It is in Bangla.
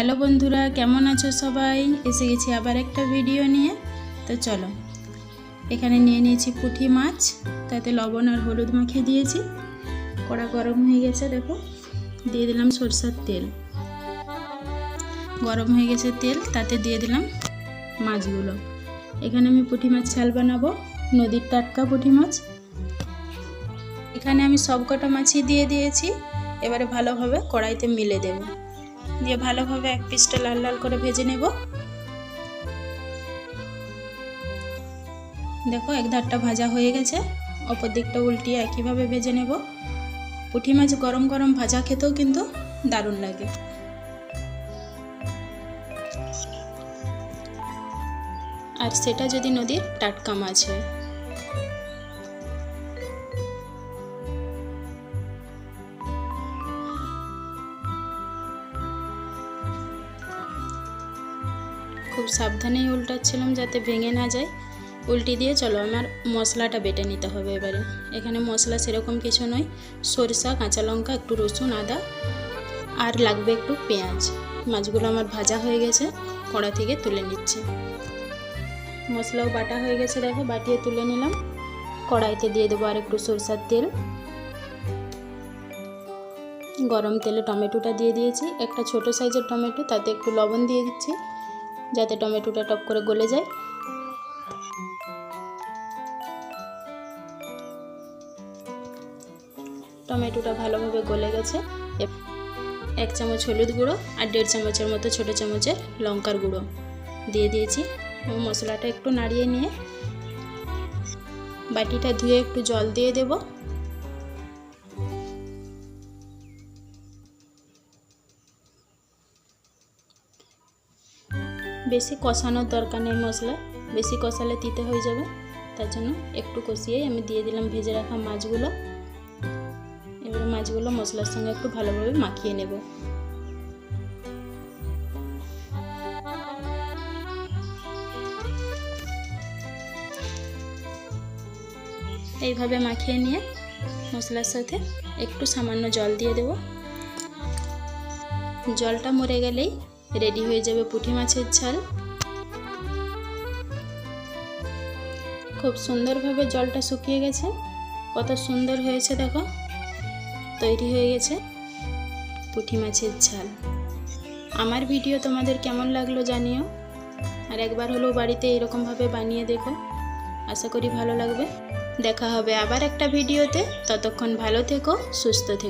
হ্যালো বন্ধুরা, কেমন আছো সবাই? এসে গেছি আবার একটা ভিডিও নিয়ে। তো চলো, এখানে নিয়ে নিয়েছি পুঁটি মাছ, তাতে লবণ আর হলুদ মাখিয়ে দিয়েছি। কড়া গরম হয়ে গেছে, দেখো দিয়ে দিলাম সরষের তেল। গরম হয়ে গেছে তেল, তাতে দিয়ে দিলাম মাছগুলো। এখানে আমি পুঁটি মাছ ঝাল বানাবো, নদীর টাটকা পুঁটি মাছ। এখানে আমি সব কটা মাছই দিয়ে দিয়েছি। এবারে ভালোভাবে কড়াইতে মিলে দেব, দিয়ে ভালোভাবে এক পিসটা লাল লাল করে ভেজে নেব। দেখো এক ধারটা ভাজা হয়ে গেছে, অপর দিকটা উল্টিয়ে একইভাবে ভেজে নেব। পুঁটি মাছ গরম গরম ভাজা খেতেও কিন্তু দারুণ লাগে। আর সেটা যদি নদীর টাটকা মাছ হয়। খুব সাবধানেই উল্টাচ্ছিলাম যাতে ভেঙে না যায়। উল্টি দিয়ে চলো আমার মশলাটা বেটে নিতে হবে। এবারে এখানে মশলা সেরকম কিছু নয়, সরষা, কাঁচা লঙ্কা, একটু রসুন, আদা আর লাগবে একটু পেঁয়াজ। মাছগুলো আমার ভাজা হয়ে গেছে, কড়া থেকে তুলে নিচ্ছি। মশলাও বাটা হয়ে গেছে, দেখো বাটিয়ে তুলে নিলাম। কড়াইতে দিয়ে দেবো আর একটু সরষার তেল। গরম তেলে টমেটোটা দিয়ে দিয়েছি, একটা ছোট সাইজের টমেটো, তাতে একটু লবণ দিয়ে দিচ্ছি যাতে টমেটোটা টক করে গলে যায়। টমেটোটা ভালোভাবে গলে গেছে। 1 চামচ হলুদ গুঁড়ো আর 1.5 চামচের মতো ছোটো চামচের লঙ্কার গুঁড়ো দিয়ে দিয়েছি। মশলাটা একটু নাড়িয়ে নিয়ে বাটিটা ধুয়ে একটু জল দিয়ে দেব। বেশি কষানোর দরকার নেই, মশলা বেশি কষালে তিতে হয়ে যাবে, তার জন্য একটু কষিয়েই আমি দিয়ে দিলাম ভেজে রাখা মাছগুলো। এবার মাছগুলো মশলার সঙ্গে একটু ভালোভাবে মাখিয়ে নেব। এইভাবে মাখিয়ে নিয়ে মশলার সাথে একটু সামান্য জল দিয়ে দেব। জলটা মরে গেলেই রেডি হয়ে যাবে পুঁটি মাছের ঝাল। খুব সুন্দরভাবে জলটা শুকিয়ে গেছে, কত সুন্দর হয়েছে দেখো। তৈরি হয়ে গেছে পুঁটি মাছের ঝাল। আমার ভিডিও তোমাদের কেমন লাগলো জানিও, আর একবার হলেও বাড়িতে এরকমভাবে বানিয়ে দেখো, আশা করি ভালো লাগবে। দেখা হবে আবার একটা ভিডিওতে, ততক্ষণ ভালো থেকো, সুস্থ থেকো।